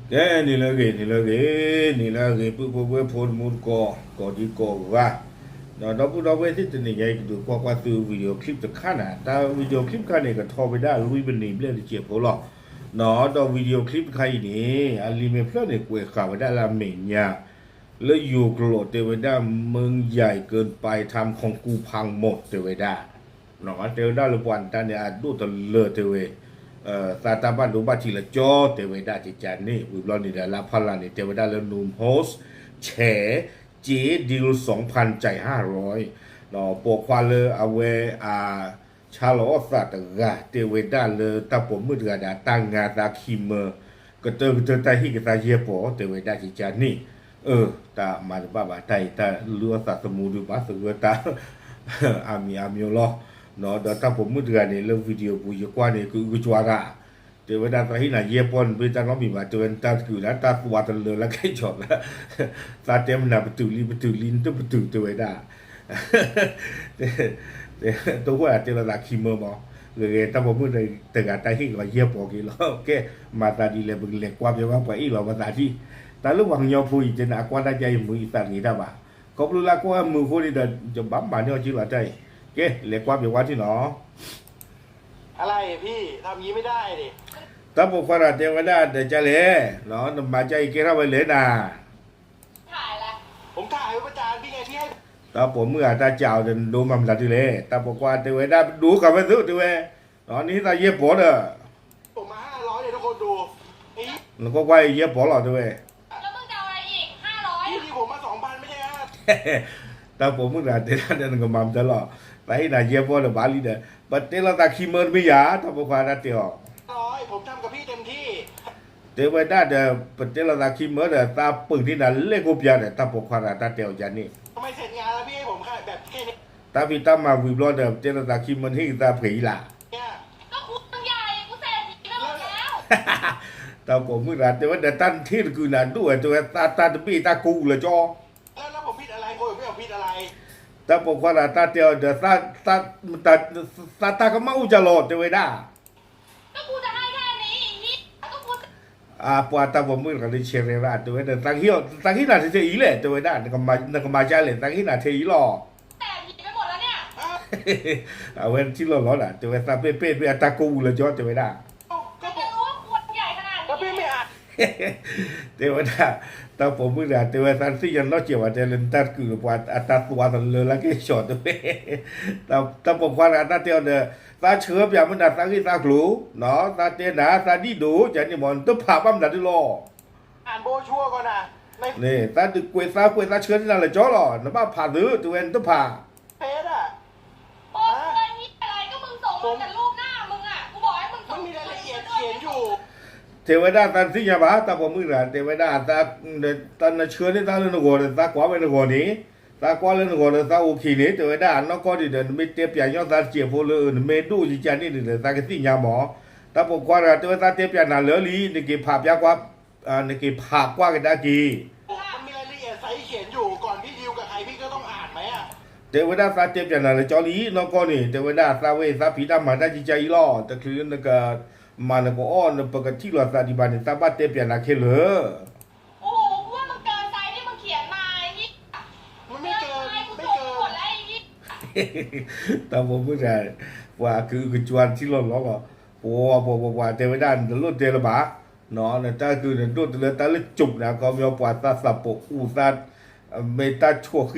ni lagi pu phone mood ko di ko wa no do we ti ni ye du kwa tu video clip ta khana ta video clip ka ni ka tho ba da lui ba ni ble che bo lo no do video clip khai ni ali me phlo ni kwe kha ba da la me nyaแล้วอยู่กลัวเทวดามึงใหญ่เกินไปทำของกูพังหมดเทวดาเนาะเทวดาละวันตาเนี่ยดูตะเลเทวซาตาบันดูบาทีละจอเทวดาจิจานี่วิบลอนี่ละพลานี่เทวดาละนูมโฮสแฉเจดิล 2,000 ใจ 500เนาะปกควาเลเอาเวชาโลสัตกะเทวดาเลตะปมมืดกะดาตั้งงาตาคิมก็เตอตาฮิกตาเยปอเทวดาจิจานี่tak mal baba tai ta lu sa semudu pas gua ta ami lo no da ta pom mu dra ni le video bu ye kwa ni ku chwa ga te wa da ta hi na ye pon bi ta no mi ma tu ta ku la ta wa ta le la kai chot la sa tem na bu tu li tu te wa da to wa te la ki mo mo le ta pom mu dai ta ga ta hi ga ye po ki lo ke ma ta di le bu le kwa bi wa pa i lo ma ta di Lalu wang nyaw pui jena aku ada jaya mu itan ni dah ba. Kau perlu laku mu ko ni dah jebam ba niจิละใจเก้เล็กกว่าไปว่าที่หนออะไรพี่ทำงี้ไม่ได้ดิตาบุคคลเทวดาเดจะเลเนาะมาใจเกราไว้เลยนะถ่ายละผมถ่ายไว้ประจานพี่ไงพี่ให้ตาผมเมื่อตาเจ้าเดินดูมันละทีเลยตาบุคคลเทวดาดูกับไปซื้อทีเวตอนนี้ตาเย็บปอดผมมา500เลยทุกคนดูแล้วก็ไว้เย็บปอดหรอทีเวผมมา2,000ไม่ใช่ฮะแต่ผมมึงน่ะเดี๋ยวนั่นก็มั่มตลอดไปน่ะเย็บพอละบาลีเด้อบัดเตลตาขี้เมินไม่ยาถ้าบ่ควานะเตียวผมทำกับพี่เต็มที่เตวดาเด้อบัดเตลตาขี้เมินเด้อตาปึงที่น่ะเลกูเปียเด้อถ้าบ่ควานะตาเตียวจันนี่ทำไมเสร็จงานแล้วพี่ให้ผมแบบแค่นี้ตาพี่ตามาวิบลอเด้อเตลตาขี้เมินให้ตาผีล่ะเนี่ยก็กูใหญ่กูเสร็จทีแล้วตาผมมึงน่ะแต่ว่าเด้อตันที่คือน่ะดูตัวตาพี่ตากูเลยจ้อแล้วผมผิดอะไรกูไม่ผิดอะไรตาบอกว่าตาเตียวเดี๋ยวตาก็มาอุจจาระเทวดาก็กูจะให้แค่นี้นี่ก็กูปวดตาผมมือกันเลยเชียร์ราเทวดาตั้งที่น่าจะอีเล่เทวดานี่ก็มาจ่ายเลยตั้งที่น่าเทียรอแต่หยิบไปหมดแล้วเนี่ยเอาเว้นที่ร้อนๆน่ะเทวดาเป๊ะๆตากูเลยจ้อเทวดาก็จะรู้ว่าคนใหญ่ขนาดนี้ก็พี่ไม่อัดเทวดาตาผมมือเทวดาที่ยันล้อเจียวเทเลนตัดคือปวดตาตัวตะเลยแล้วก็ช็อตด้วยตาผมคว้าตาเตียวเนี่ยตาเชื่อมอย่างมันดัดตาที่ตากลูเนาะตาเตียนะตาดีดูจะนี่มันตุ๊บผ่าปั๊มดัดดิโลอ่านโบชัวก่อนนะนี่ตาดึกกวยตาเชื่อที่นั่นเลยจ้อหรอน้ำบ้าผ่าหรือตัวเองตุ๊บผ่าเพชรอ่ะโอ้ยนี่อะไรก็มึงส่งมาแต่รูปหน้ามึงอ่ะกูบอกให้มึงส่งมันมีรายละเอียดเขียนอยู่เทวดาตาสิญญาบาตาผมมือเทวดาตาเชื่อที่ตาเล่นโกนตากว่าเป็นโกนี้ตากว่าเล่นโกนตาโอเคนี่เทวดานก็ดีเดินไม่เตี้ยเปียยอดตาเจียบเลยเมดูจิจานี่เดินตาก็สิญญาหมอตาผมกว่าเทวดาเตี้ยเปียน่าเหลือลีนี่กี่ภาพยากว่านี่กี่ภาพกว่ากันได้กี่มันมีรายละเอียดใส่เขียนอยู่ก่อนพี่ดิวกับใครพี่ก็ต้องอ่านไหมอ่ะเทวดาตาเตี้ยเปียน่าเลยจอลีนก็นี่เทวดาตาเวตาผีดำมาได้จิจาอีล้อแต่คือนั่นก็มันก็อ้อนปกติเราตาดีบานตาบัดเตเปียนาเคเลอโอ้โหว่ามันเกินใจที่มึงเขียนมาไอ้นี่มันไม่เกินหมดแล้วไอ้นี่ตาผมไม่ได้ว่าคือจวนที่เราล้อว่าโอ้ว่าเทวดาลุ้นเทระบะเนาะแต่ตาคือลุ้นเลยตาเลยจุกนะก็มีปวดตาสับปกอูซาเมตาชั่วคื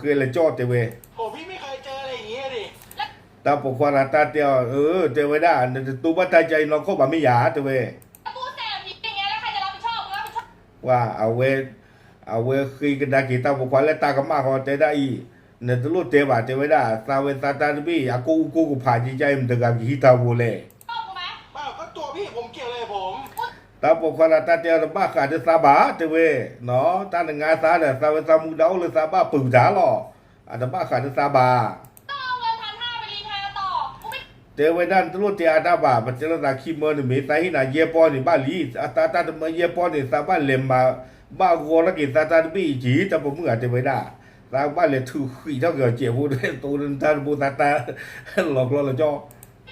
ออะไรจ้อเทวโอ้พี่ไม่เคยเจออะไรอย่างเงี้ยดิตาปกควาตาเตียวเทวดาตัวบัตรใจน้องเขาแบบไม่หยาเทวกูแสบอย่างเงี้ยแล้วใครจะรับผิดชอบมึงรับผิดชอบว่าเอาเวคือกันได้กี่ตาปกควาและตากระมาเขาเตได้อีเนี่ยตัวรู้เทวดาตาเวตาตาบีอากูผ่านใจมันถึงกับฮิตาโวเล่ชอบกูไหมก็ตัวพี่ผมเกี่ยวเลยผมตาปกควาตาเตียวบ้าขาดซาบะเทวเนาะตาหนึ่งงานซาเนี่ยซาเวตามูดาวหรือซาบะปืนจ๋าหรออันบ้าขาดซาบะเทวดาตัวเตียดาบาปัจจลตาคีเมนมีสาหินาเยปอนี่บาลีตาเมเยปอนี่ซาบะเลมมาบ้าโกละกิตาบีจีตาปมือเทวดาซาบะเลทุขีเท่าเกิดเจ็บพูดตัวนั้นตาบูตาหลอกเราจ้อ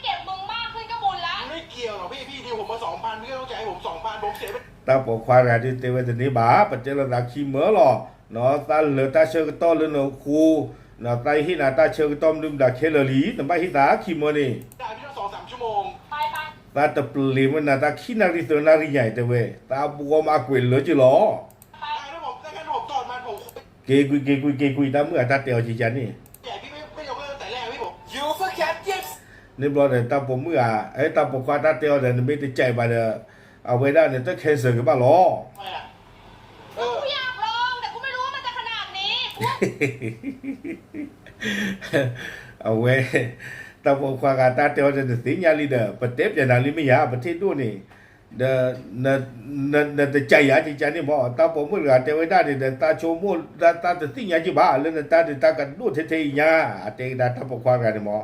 เก็บมึงมากขึ้นก็บุญละไม่เกี่ยวหรอกพี่ดิวผมมา2,000พี่ก็ต้องจ่ายผม2,000ผมเสียไป ตาปกควาราที่เตวจะนี้บาปัจเจรตาขี้เหมือหรอเนาะตาเหลือตาเชิงต้อหรือเนาะคูเนาะตาหินาตาเชิงต้อมลืมดาเคลลีแต่ไม่หิตาขี้เหมือนี่ ได้พี่ต้อง2-3 ชั่วโมง ไปไป ตาตะปลีมันน่ะตาขี้นาริสนาริใหญ่แต่เว้ยตาบัวมาเกวยเหลือจิหรอ ไป ถ้าผมตอดมันผม เกกุยตาเมื่อตาเตียวจิจันนี่ ใหญ่พี่ไม่ยกเลิกแต่แรกพี่ผม You forget yes นี่บลอเนี่ยตาผมเมื่อไอ้ตาปกควาตาเตียวเนี่ยไม่ได้ใจไปเนี่ยเอาไว้ได้เนี่ยต้องแคนเซิลกันบ้าหรอ ไม่อะเอ กู อ อยากลองแต่กูไม่รู้ว่ามันจะขนาดนี้กู เอาไว้ตาผมควากาตาเตียวจะสิญญาลีเดอร์ประเทศจะนาลีไม่ยาประเทศด้วยนี่เดเดใจยาจิจันนี่บ่ตาผมเมื่อเตียวไว้ได้เนี่ยตาโชมูตาจะสิญญาจิบ้าแล้วเนี่ยตากันดูเทๆยาเตดาตาผมควากาเนี่ยหมอ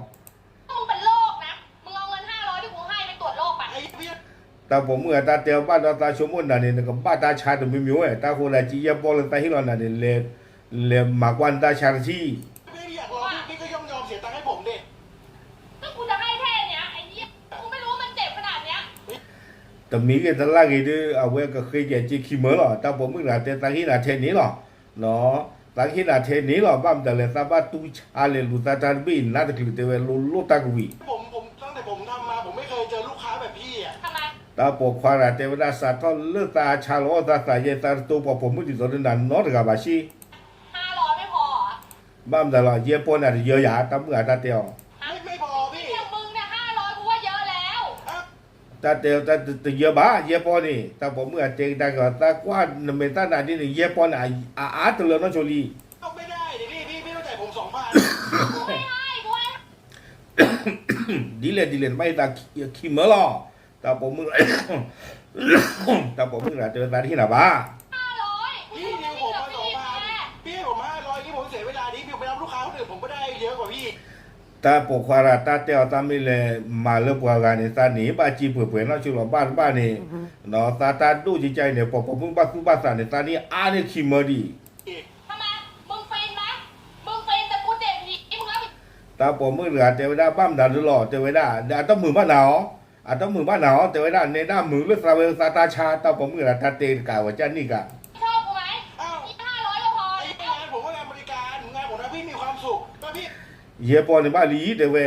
มึงเป็นโรคนะมึงเอาเงิน500ที่กูให้ไปตรวจโรคไป ไอ้พี่ ตาผมเมื่อตาเตียวบ้านตาโชมูนั่นนี่ก็บ้านตาชาตัวไม่มีเว้ยตาโคราจียาบอลตาฮิโรนั่นนี่เลมากวันตาชาที่ พี่อยากลองพี่ก็ยอมเสียตังค์ให้ผมดิ ก็กูจะให้แค่เนี้ยไอ้เหี้ยกูไม่รู้ว่ามันเจ็บขนาดเนี้ย แต่มีก็ตลาดก็ดูเอาไว้ก็เคยแก่จีขี้เหมือหรอตาผมเมื่อแต่ตาฮินาเทนี้หรอเนาะตาฮินาเทนี้หรอบ้ามแต่เลยตาบ้าตู้ชาเลลูตาตาบีน่าจะคลิปเตเวลูตากวี ผมตั้งแต่ผมทำมาผมไม่เคยเจอลูกค้าแบบพี่อ่ะ ทำไม ตาปกควาราเทวดาสัตว์ก็เลือกตาชาโลตาสายเยตาตัวปผมมุจิตอนนั้นนอตกับบาชี 500ไม่พอเหรอ บ้ามแต่ละเยปนอ่ะเยอะยาตาเมื่อตาเตียว ไม่พอพี่ อย่างมึงเนี่ย500กูว่าเยอะแล้ว ตาเตียวตาเยอะบ้าเยปนนี่ตาผมเมื่อเจงตาก็ตากว่าเมตานานี่เยปนอาตเลยน้องโชลี เอาไม่ได้ดิพี่ต้องจ่ายผม2,000 กูไม่ให้กูให้ ดีเลยไม่ตาขี้เหมือหรอตาผมเมื่อตาผมเมื่อเจอตาที่ไหนบ้า 500กู พี่ จะ ดิว ไม่ ผม เหลือ มา ไม่ดีแน่ 2,000พี่ให้ผม500ที่ผมเสียเวลานี้พี่ไปรับลูกค้าคนอื่นผมก็ได้เยอะกว่าพี่ ตาปกควาราตาเตียวตาไม่เลยมาเลือกว่ากันนี่ตาหนีบ้าจีเผื่อๆน้องชุลบ้านนี่เนาะตาดูจิใจเนี่ยปอมึงบ้าสู้บ้าสันเนี่ยตานี่เนี่ยขี้เหมือดี ทำไมมึงฟินไหมมึงฟินแต่กูเจ็บหีมึงรับผิด ตาผมเมื่อเทวดาบ้ามดันหล่อเทวดาต้องมือบ้านหนาวต้องมือบ้านหนาวเทวดาในด้านมือเลือดซาเวลซาตาชาตาผมเมื่อตาเตกาวจันนี่กะ ชอบกูไหม อ้าว นี่500ก็พอ ไอ้งานผมก็งานบริการงานผมนะพี่มีความสุขก็พี่ เยปอนในบ้านลีเทเว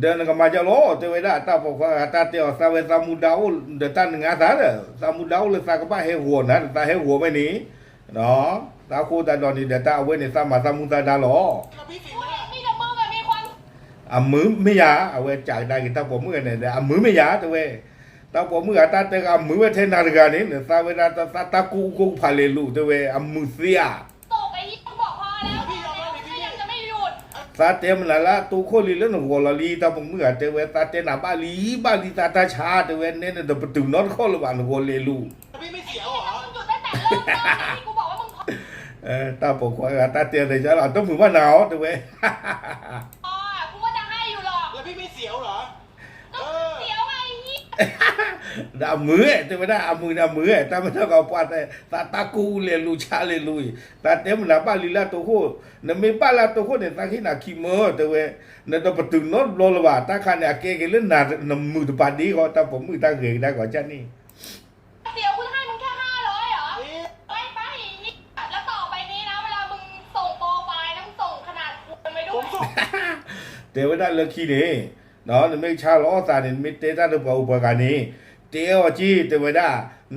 เดินกับมาจะล้อเทวดาตาผมว่าตาเตียวซาเวซามูดาวเดินตันงาตาเลยซามูดาวเลยซากบ้าเฮหัวนะตาเฮหัวไม่หนีเนาะตาโคตาดอนนี่เดตาเอาไว้ในซามาซามูตาดาล้อ แล้วพี่ฟิน กู ไหม เห็ ล่ะ นมีแต่มึงอะมีความ มือไม่ยาเอาไว้จ่ายได้กิตาผมเมื่อเนี่ยมือไม่ยาตัวเว้ตาผมเมื่อตาเตกมือเทนาฬิกาเนี่ยซาเวดาตากูพาเลลูตัวเว้มือเสีย ตกไอ้ยี่กูบอกพอแล้วพอแล้วก็ยังจะไม่หยุด ตาเต็มนั่นละตูโคลีแล้วหนูหัวลลีตาผมเมื่อเตเวตาเตนาบาลีตาชาตัวเว้เนี่ยเดประตูนอตข้อระหว่างหัวเลลู พี่ไม่เสียว ไอ้ เหรอ มึงหยุดตั้งแต่เริ่มต้นที่กูบอกว่ามึงพอ ตาผมว่าตาเตียเลยจ้ะเราต้องมือว่าหนาวตัวเว้ กูก็จะให้อยู่หรอก แล้วพี่ไม่เสียวเหรอ ก็เสียวไงยี่ ดามือตัวไม่ได้เอามือตาไม่ต้องเอาปาตากูเลลูชาเลลุยตาเต็มนาบาลีลาตัวโคนั่นไม่บาลาตัวโคเนี่ยตาขี้นาขี้มือตัวเว้นั่นตัวประตูนอตโลละว่าตาขันเนี่ยเกเล่นนามือตัวปาดีก็ตาผมมือตาเกยได้ก่อนจ้ะนี่ เสียวกูให้มึงแค่500เหรอ นี่ ไปยี่แล้วต่อไปนี้นะเวลามึงส่งโปรไฟล์นะมึงส่งขนาดกูไปด้ ผ ว ม ย สุข เทวดาเลือกขี้นี่เนาะไม่ชาล้อตาเนี่ยไม่เตตาตัวอุปการนี่เตียวจีเทวดา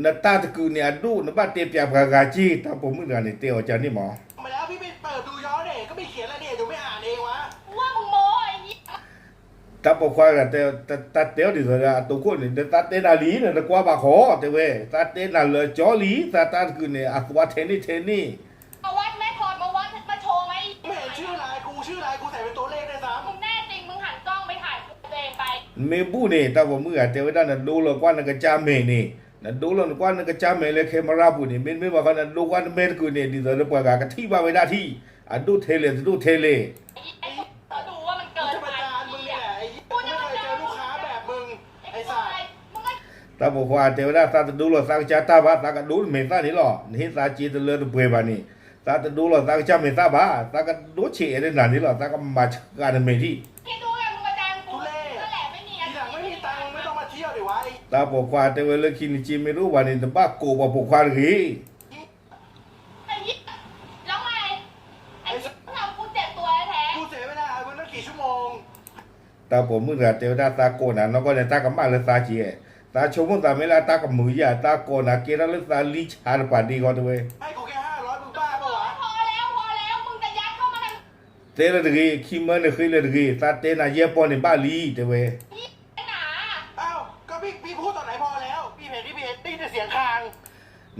นตาตะกูเนี่ยดูนบ้าเตปียบกาจีตาผมมือกันนี่เตียวจ้ะนี่หมอ มาแล้วพี่ไปเปิดดูย้อนเด็กก็ไม่เขียนอะไรเนี่ยเดี๋ยวไม่อ่านเองวะ ว่ามึงโม้ไอ้ยี่ ตาปกควายกันแต่เตียวดิสระตัวคนนี่ตาเตนาลีเนี่ยตะกว่าบาขอเทเวตาเตนาเลยจอลีตาคือเนี่ยอักวาเทนี่ มาวัดแม่คอร์ดมาวัดมาโชว์ไหม ไม่เห็นชื่อลายกูใส่เป็นตัวเลขด้วยซ้ มึงแน่จริงมึงหันกล้องไปถ่ายตัวเองไป เมบูนี่ตาผมมือเทวดานั่นดูแล้วกว่านั่นก็จาเมนี่นั่นดูแล้วกว่านั่นก็จาเมเลยเคมาราบุนี่ไม่ว่ากันดูกว่าเมกูนี่ดิสระปกากะที่ว่าเวลาที่ดูเทเล ไอ้ก็ดูว่ามัน ำ เกิ กู น จะ ไป ประจานมึงเนี่ยไอ้กูไม่เคยเจอลูกค้าแบบมึงไอ้สัตว์ มึงก็ ตาบอกว่าเทวดาตาดูแล้วสักจาตาบาตากดูเมตานี่หรอนี่ตาจีตะเลอเปบานี่ตาดูแล้วสักจาเมตาบาตากดูเฉยได้นานนี่หรอตากมาการเมที่ คิดดูไงมึงมาแดงกู ทุเล่ นั่นแหละไม่มี ทีหลังไม่มีตังค์ไม่ต้องมาเที่ยวดิวะไอ้ ตาบอกว่าแต่เวลาคิดจิไม่รู้วันนี้ตบ้าโกบบอกว่าหรือ ไอ้ยี่แล้วไงไอ้ยี่ทำกูเจ็บตัวแท้ กูเสียเวลามึงตั้งกี่ชั่วโมง ตาผมมือเดียวตาโกนะน้องก็จะตากับมาเลยตาจีตาชมตาไม่ละตากับมือยาตาโกนะเกล้าเลยตาลิชาร์ปาดีก็ตัวเอง ให้กูแค่500มึงบ้าปะวะ พอแล้วมึงจะยัดเข้ามาทำ เตะเลยคิดมันเลยคิดเลยตาเตะน่ะเย็บปอนในบ้านลีตัวเอง ยี่ไอ้หนา อ้าวก็พี่พูดตอนไหนพอแล้วพี่เห็นได้ยินแต่เสียงคาง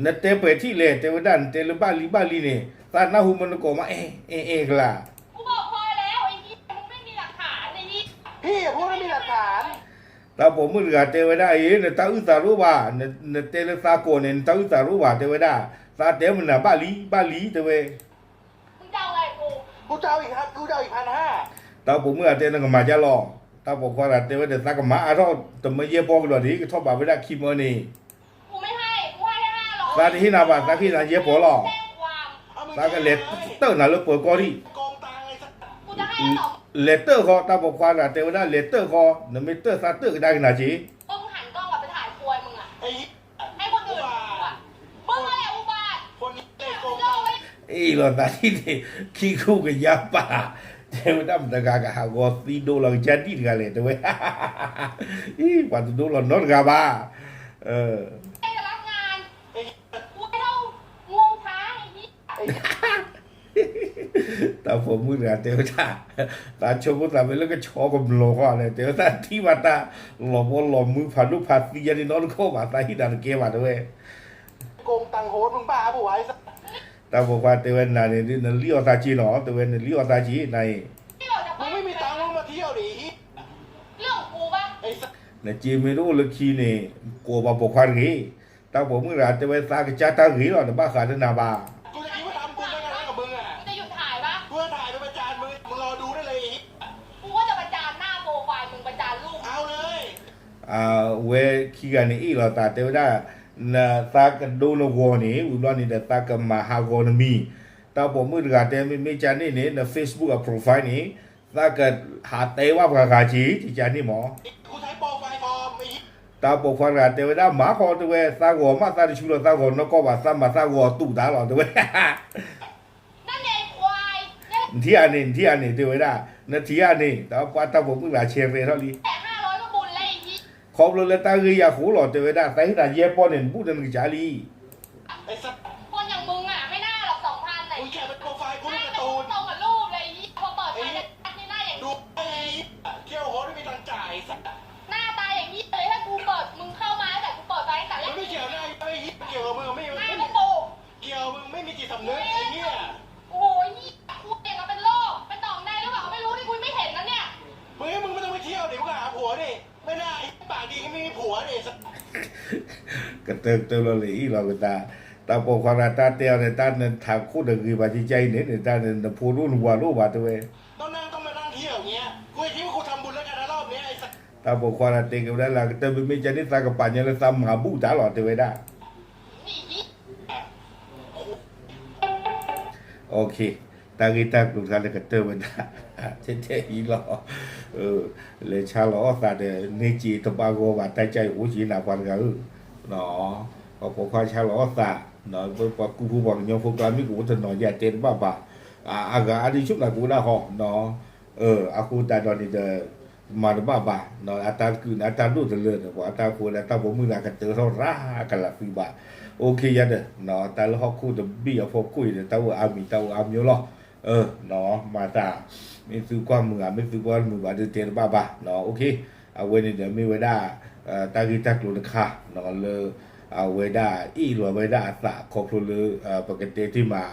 นั่นเตะไปที่เลยเตะวันนั้นเตะเลยบ้านลีเนี่ยตาหน้าหูมันก็มากล่ะ กูบอกพอแล้วไอ้ยี่มึงไม่มีหลักฐานไอ้ยี่ พี่พูดไม่มีหลักฐาน ตาผมมือเตะวันนั้นเนี่ยตาอุตส่าห์รู้ว่าเนี่ยเตะเลยตาโกเนี่ยตาอุตส่าห์รู้ว่าเตะวันนั้นตาเตะมันน่ะบ้านลีตัวเอง มึงจะเอาอะไรกู กูจะเอาอีกครับกูจะเอาอีก1,500ตาผมมือเตะนั่นก็มาจะรอตาบอกว่าเตะวันนั้นตาก็มาอ่ะทอแต่ไม่เย็บปอนกันดีก็ทอบ่าไม่ได้คิดมันนี่ กูไม่ให้กูให้แค่500 ตาที่นาบ้านตาที่นาเย็บปอนหรอ แจ้งความ เอามึง ตาก็เล็ดเตอร์น่ะเลยเปิดกอรี่ โกงตังค์ไอ้สัส กูจะให้สอง เลตเตอร์คอตาบอกว่าเตะวันนั้นเลตเตอร์คอเนี่ยไม่เตอร์ซาเตอร์ก็ได้ขนาดจี มึงหันกล้องกลับไปถ่ายควยมึงอะ ไอ้ ให้คนอื่นดูอะมึงอะไรอุบาท คนนี้เล่นโกง โล ตังค์ ไว้ เอ้เราตาที่นี่ขี้คู่กันยับป่าเทวดามันตะกากะหากอซีโดเราจันดีกันเลยตัวเว้ยอีปัดดูเรานอดกาบ้าเออ ให้รับงาน ไอ้ กูไม่เท่างวงช้างไอ้ยี่ ตาผมมือเทวดาตาชมก็ตาไปแล้วก็ชอกับโลก็เลยเทวดาที่มาตาหลอมหลอมมือผ่านลูกผ่านตียันนอนเข้ามาตาที่ดานเกมาตัวเว้ย โกงตังค์โฮสมึงบ้าปะวะไอ้สัส ตาบอกว่าเทวดาเนี่ยนี่เลี้ยวตาจีเนาะเทวดาเลี้ยวตาจีใน ที่เราจะไป มึงไม่มีตังค์มึงมาเที่ยวดิ เรื่องของกูปะ ไอ้สัส ในจีไม่รู้เลยขี้เนี่ยกลัวบาปกควันงี้ตาผมมือเทวดากระจาตางี้หรอเนี่ยบ้าขาดนาบา กูจะคิดว่าทำบุญได้ไงกับมึงอ่ะ มึงจะหยุดถ่ายปะ กูจะถ่ายไปประจานมึงรอดูได้เลยไอ้ กูก็จะประจานหน้าโปรไฟล์มึงประจานรูป เอาเลย เวขี้กันนี่เราตาเทวดานะตากันดูนวนี่อุดรนี่ตากันมาหากอนมีตาผมมือเทไม่จานนี่เนี่ยใน Facebook กับโปรไฟล์นี่ตากันหาเตว่าประกาศจีที่จานนี่หมอ กูใช้โปรไฟล์ปลอมไอ้ ตาบอกว่าเทวดาหมาคอตัวเวตาหัวมาตาดิชุลตาหัวนก็ว่าซ้ำมาตาหัวตู่ตาหรอตัวเว นั่นไงควายเนี่ย ที่อันนี้เทวดานาที่อันนี้ตาปาตาผมมือเชียร์เรเท่านี้ แต่500ก็บุญแล้วไอ้ยี่ ขอบเลยตาเรียหูหล่อเทวดาแต่ที่ไหนเย็บปอนเห็นพูดนั่นคือจารี ไอ้สัส คนอย่างมึงอ่ะไม่น่าหรอก2,000ไหน มึงแค่เป็นโปรไฟล์กู ห นี่ น้า การ์ ตร ตู ง น ตรงกับรูปเลยไอ้ยี่พอเปิดไปเนี่ยนี่หน้าอย่าง ดูไอ้เที่ยวโฮสไม่มีตังค์จ่ายสัส หน้าตาอย่างยี่เลยถ้ากูเปิดมึงเข้ามาตั้งแต่กูเปิดไปตั้งแต่แร มัน ก ไม่เกี่ยวนะไอ้เกี่ยวกับมึงไม่ หน้ามึงโต เกี่ยวมึงไม่มีจิตสำนึกไอ้เหี้ย โอ้โหยี่กูเด็กมาเป็นโรคเป็นต่อมในหรือเปล่าไม่รู้ที่กูไม่เห็นนะเนี่ย มึงไม่ต้องไปเที่ยวดิมึงหาผัวดิไม่น่าไอ้ปากดีก็ไม่มีผัวดิสัส กระเติกเตลเลยอีหล่อตาปกความตาเตียวเนี่ยตาเนี่ยทางคู่เด็กคือบาจิใจเนี่ยตาเนี่ยพูดรุ่นหัวรู้บาตัวเว ต้องมานั่งเที่ยวอย่างเงี้ยกูคิดว่ากูทำบุญแล้วกันนะรอบนี้ไอ้สัส ตาบอกความเต็งกันได้ละแต่ไม่จะนี่ตากระปันยังเลยซ้ำหาบูตาหล่อตัวเวได้ นี่ยี่ โอเคตากีตากลุ่มกันเลยกระเติมมันได้เท่ๆอีหล่อเลยชาหล่อตาเนี่ยนี่จีตบาโกบาตาใจหูจีหนาควันกันเนาะก็พอความชาหล่อตาเนาะพอกูพูดบอกยองฟุกการมิกูจะหน่อยแย่เต็นบ้าอากาอันนี้ชุบหนักกูได้หอเนาะอากูตาตอนนี้จะมาบ้าเนาะอาตาคืออาตาดูจะเลื่อนว่าอาตาควรอาตาผมมือหนักกันเจอเท่าร่ากันละฟีบ้าโอเคยันเด้อเนาะแต่แล้วเขาคู่จะบี้เอาพอคุยเดี๋ยวตาว่าอามีตาว่าอามีหรอเนาะมาตาไม่ซื้อความมือไม่ซื้อความมือบาดเจ็บบ้าเนาะโอเคเอาไว้ในเดี๋ยวไม่ไว้ได้ตากีตากลุ่มค่ะเนาะเลยเอาไว้ได้อีหลัวไว้ได้สะขอบคุณเลยปกติที่มา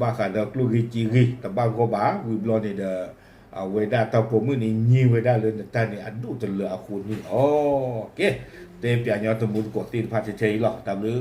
บ้าขาดกลูกจีกีแต่บ้าก็บ้าวิบลอนนี่เด้อเอาไว้ได้ตาผมมือนี่ยิงไว้ได้เลยแต่นี่อันดูจะเหลือคุณนี่โอเคเต็มอย่างยอดสมุนกดตีนพาเฉยๆหรอกตามเลย